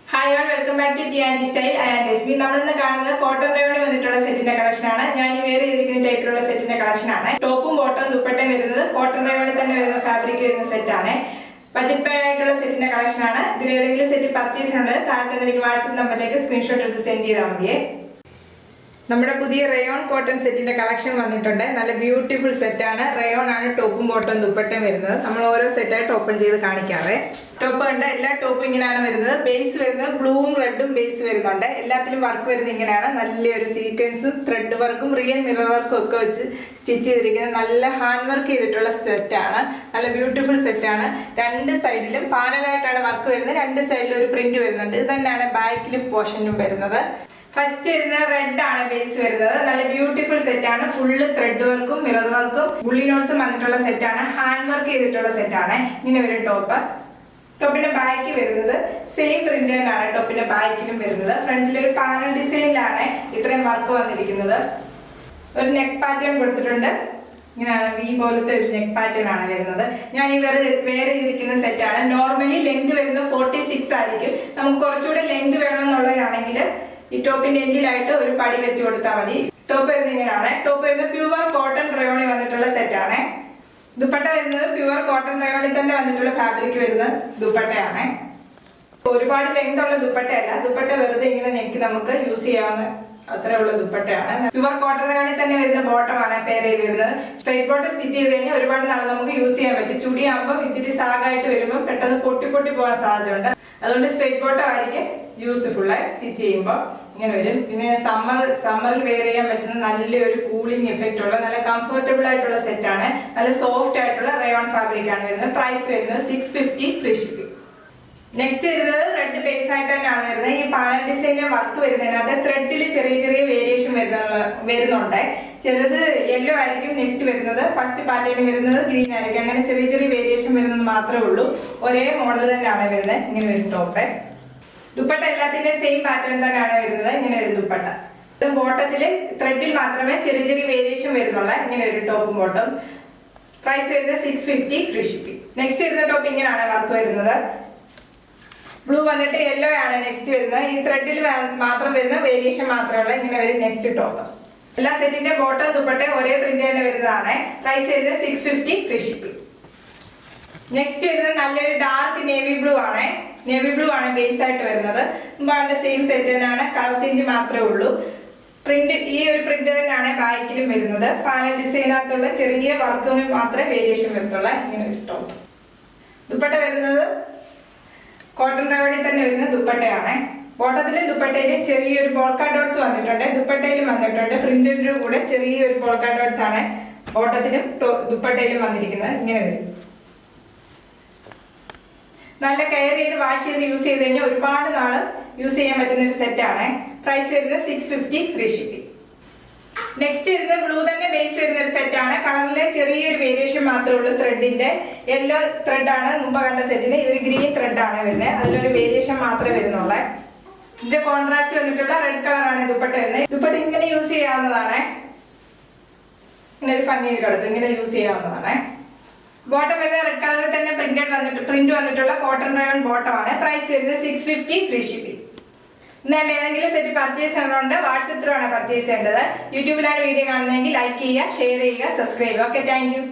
Hi all, welcome back to T&D Style. I am Desmi. We will cotton rayon collection. I will type of set collection. Top and bottom dupatta cotton rayon fabric set. Budget pay set collection. The set purchase WhatsApp number screenshot of the send. നമ്മുടെ പുതിയ rayon cotton സെറ്റിന്റെ collection വന്നിട്ടുണ്ട്. നല്ല beautiful set ആണ്. Rayon ആണ് ടോപ്പും bottom ദുപ്പട്ടയും വരുന്നത്. നമ്മൾ ഓരോ സെറ്റായിട്ട് ഓപ്പൺ ചെയ്ത് കാണിക്കാവേ. ടോപ്പ് കണ്ട എല്ലാ ടോപ്പും ഇങ്ങനെയാണ് വരുന്നത്. ബേസ് വരുന്നത് ബ്ലൂവും റെഡും ബേസ് വരുന്നുണ്ട്. എല്ലാത്തിലും വർക്ക് വരുന്നത് ഇങ്ങനെയാണ്. നല്ലൊരു സീക്വൻസും ത്രെഡ് വർക്കും റിയൽ മിറർ വർക്കും ഒക്കെ വെച്ച് സ്റ്റിച്ച് ചെയ്തിരിക്കുന്ന നല്ല ഹാൻഡ് വർക്ക് ചെയ്തിട്ടുള്ള സെറ്റാണ്. നല്ല ബ്യൂട്ടിഫുൾ സെറ്റാണ്. രണ്ട് സൈഡിലും പാരലായിട്ടാണ് വർക്ക് വരുന്നത്. രണ്ട് സൈഡിലും ഒരു പ്രിന്റ് വരുന്നുണ്ട്. ഇത് തന്നെയാണ് ബാക്കിലും പോർഷനും വരുന്നത്. ഫസ്റ്റ് റെഡ് ആണ് ബേസ് വരുന്നത്. നല്ല ബ്യൂട്ടിഫുൾ സെറ്റ് ആണ്. ഫുള്ള് ത്രെഡ് വർക്കും മിറർ വർക്കും ബുള്ളി നോട്ട്സും വന്നിട്ടുള്ള സെറ്റ് ആണ്. ഹാൻഡ് വർക്ക് ചെയ്തിട്ടുള്ള സെറ്റ് ആണ്. ഇങ്ങനെ ഒരു ടോപ്പ്. ടോപ്പിന്റെ ബാക്ക് വരുന്നത് സെയിം പ്രിന്റ് തന്നെയാണ് ടോപ്പിന്റെ ബാക്കിലും വരുന്നത്. ഫ്രണ്ടിൽ ഒരു പാനൽ ഡിസൈനിലാണ് ഇത്രയും വർക്ക് വന്നിരിക്കുന്നത്. ഒരു നെക്ക് പാറ്റേൺ കൊടുത്തിട്ടുണ്ട്. ഇങ്ങനെയാണ് വി പോലത്തെ ഒരു നെക്ക് പാറ്റേൺ ആണ് വരുന്നത്. ഞാൻ ഈ വേറെ ഇരിക്കുന്ന സെറ്റ് ആണ്. നോർമലി ലെങ്ത് വരുന്നത് 46 ആയിരിക്കും. നമുക്ക് കുറച്ചുകൂടെ ലെങ്ത് വേണമെന്നുള്ളവരാണെങ്കിൽ ഈ ടോപ്പിന്റെ എൻഡിലായിട്ട് ഒരു പടി വെച്ച് കൊടുത്താൽ മതി. ടോപ്പ് വരുന്നത് ഇങ്ങനെയാണ്. ടോപ്പ് വരുന്നത് പ്യുവർ കോട്ടൺ റയോണിൽ വന്നിട്ടുള്ള സെറ്റ് ആണ്. ദുപ്പട്ട വരുന്നത് പ്യുവർ കോട്ടൺ റയോണിൽ തന്നെ വന്നിട്ടുള്ള ഫാബ്രിക് വരുന്ന ദുപ്പട്ടയാണ്. ഒരുപാട് ലെങ്ത് ഉള്ള ദുപ്പട്ടയല്ല. ദുപ്പട്ട വെറുതെ ഇങ്ങനെ നെക്ക് നമുക്ക് യൂസ് ചെയ്യാവുന്ന അത്രയുള്ള ദുപ്പട്ടയാണ്. പ്യുവർ കോട്ടൺ റയോണിൽ തന്നെ വരുന്ന ബോട്ടമാണ് പേര് വരുന്നത്. സ്ട്രൈറ്റ് ബോട്ടം സ്റ്റിച്ച് ചെയ്ത് കഴിഞ്ഞാൽ ഒരുപാട് നാൾ നമുക്ക് യൂസ് ചെയ്യാൻ പറ്റും. ചുടിയാകുമ്പോൾ ഇച്ചിരി സാഗായിട്ട് വരുമ്പോൾ പെട്ടെന്ന് പൊട്ടി പോകാൻ സാധ്യതയുണ്ട്. അതുകൊണ്ട് സ്ട്രൈറ്റ് ബോട്ടം ആയിരിക്കും യൂസ്ഫുൾ ആയി സ്റ്റിച്ച് ചെയ്യുമ്പോൾ ഇങ്ങനെ വരും. പിന്നെ സമ്മറിൽ വെയർ ചെയ്യാൻ പറ്റുന്ന നല്ലൊരു കൂളിംഗ് എഫക്റ്റ് ഉള്ള നല്ല കംഫർട്ടബിൾ ആയിട്ടുള്ള സെറ്റ് ആണ്. നല്ല സോഫ്റ്റ് ആയിട്ടുള്ള റയോൺ ഫാബ്രിക് ആണ് വരുന്നത്. പ്രൈസ് വരുന്നത് 650 ഫ്രീ ഷിപ്പിംഗ്. നെക്സ്റ്റ് വരുന്നത് റെഡ് ബേസ് ആയിട്ട് തന്നെയാണ് വരുന്നത്. ഈ പാനൽ ഡിസൈനിലെ വർക്ക് വരുന്നതിനകത്ത് ത്രെഡിൽ ചെറിയ വേരിയേഷൻ വരുന്നുണ്ട്. ചിലത് യെല്ലോ ആയിരിക്കും നെക്സ്റ്റ് വരുന്നത്. ഫസ്റ്റ് പാറ്റേൺ വരുന്നത് ഗ്രീൻ ആയിരിക്കും. അങ്ങനെ ചെറിയ വേരിയേഷൻ വരുന്നത് മാത്രമേ ഉള്ളൂ. ഒരേ മോഡൽ തന്നെയാണ് വരുന്നത്. ഇങ്ങനെ ഒരു ടോപ്പ്. ദുപ്പട്ട എല്ലാത്തിന്റെയും സെയിം പാറ്റേൺ തന്നെയാണ് വരുന്നത്. ഇങ്ങനെ ഒരു ദുപ്പട്ട. ബോട്ടത്തില് ത്രെഡിൽ മാത്രമേ ചെറിയ വേരിയേഷൻ വരുന്നുള്ള ഇങ്ങനെ ഒരു ടോപ്പും ബോട്ടം. പ്രൈസ് വരുന്നത് 650 ഫ്രീ ഷിപ്പിംഗ്. നെക്സ്റ്റ് വരുന്ന ടോപ്പ് ഇങ്ങനെയാണ് വർക്ക് വരുന്നത്. ബ്ലൂ വന്നിട്ട് യെല്ലോ ആണ് നെക്സ്റ്റ് വരുന്നത്. ഈ ത്രെഡിൽ മാത്രം വരുന്ന വേരിയേഷൻ മാത്രമുള്ള ഇങ്ങനെ വരും നെക്സ്റ്റ് ടോപ്പ്. എല്ലാ സെറ്റിന്റെ ബോട്ടം ദുപ്പട്ടയും ഒരേ പ്രിന്റ് തന്നെ വരുന്നതാണ്. പ്രൈസ് വരുന്നത് 650 ഫ്രീ ഷിപ്പിംഗ്. നെക്സ്റ്റ് വരുന്നത് നല്ലൊരു ഡാർക്ക് നേവി ബ്ലൂ ആണ്. നേവി ബ്ലൂ ആണ് ബേസ് ആയിട്ട് വരുന്നത്. മുമ്പാണ്ട് സെയിം സെറ്റ് തന്നെയാണ്. കളർ ചേഞ്ച് മാത്രമേ ഉള്ളൂ. പ്രിന്റ് ഈ ഒരു പ്രിന്റ് തന്നെയാണ് ബാക്കിലും വരുന്നത്. പാനൽ ഡിസൈനകത്തുള്ള ചെറിയ വർക്കുകൾ മാത്രമേ വേരിയേഷൻ വരത്തുള്ള ഇങ്ങനെ ഒരു ടോപ്പ്. ദുപ്പട്ട വരുന്നത് കോട്ടൺ റയോണിൽ തന്നെ വരുന്ന ദുപ്പട്ടയാണ്. ബോട്ടത്തിലും ദുപ്പട്ടയിലും ചെറിയൊരു പോൾക്ക ഡോട്ട്സ് വന്നിട്ടുണ്ട്. ദുപ്പട്ടയിലും വന്നിട്ടുണ്ട്. പ്രിന്റിന്റെ കൂടെ ചെറിയൊരു പോൾക്ക ഡോട്ട്സ് ആണ് ബോട്ടത്തിലും ദുപ്പട്ടയിലും വന്നിരിക്കുന്നത്. ഇങ്ങനെ വരും. നല്ല കെയർ ചെയ്ത് വാഷ് ചെയ്ത് യൂസ് ചെയ്ത് കഴിഞ്ഞാൽ ഒരുപാട് നാള് യൂസ് ചെയ്യാൻ പറ്റുന്ന ഒരു സെറ്റ് ആണ്. പ്രൈസ് വരുന്നത് 650 ഫ്രീ ഷിപ്പിംഗ്. നെക്സ്റ്റ് വരുന്നത് ബ്ലൂ തന്നെ ബേസ് വരുന്ന ഒരു സെറ്റ് ആണ്. കളറിലെ ചെറിയൊരു വേരിയേഷൻ മാത്രമേ ഉള്ളൂ. ത്രെഡിന്റെ യെല്ലോ ത്രെഡ് ആണ് മുമ്പ് കണ്ട സെറ്റിന്. ഇതൊരു ഗ്രീൻ ത്രെഡ് ആണ് വരുന്നത്. അതിലൊരു വേരിയേഷൻ മാത്രമേ വരുന്നുള്ളൂ. ഇതിന്റെ കോൺട്രാസ്റ്റ് വന്നിട്ടുള്ള റെഡ് കളർ ആണ് ദുപ്പട്ട വരുന്നത്. ദുപ്പട്ട ഇങ്ങനെ യൂസ് ചെയ്യാവുന്നതാണ്. ഇങ്ങനെ ഒരു ഭംഗിയിൽ കിടക്കും. ഇങ്ങനെ യൂസ് ചെയ്യാവുന്നതാണ്. ബോട്ടം വരുന്ന റെഡ് കളറിൽ തന്നെ പ്രിന്റ് വന്നിട്ടുള്ള കോട്ടൺ റയോൺ ബോട്ടം ആണ്. പ്രൈസ് വരുന്നത് 650 ഫ്രീ ഷിപ്പിംഗ്. ഇന്ന് ഏതെങ്കിലും സെറ്റ് പർച്ചേസ് ചെയ്യണമെന്നുണ്ട് വാട്സ്ആപ്പ് ത്രൂ ആണ് പർച്ചേസ് ചെയ്യേണ്ടത്. യൂട്യൂബിലാണ് വീഡിയോ കാണുന്നതെങ്കിൽ ലൈക്ക് ചെയ്യുക, ഷെയർ ചെയ്യുക, സബ്സ്ക്രൈബ് ചെയ്യുക. Okay, thank you.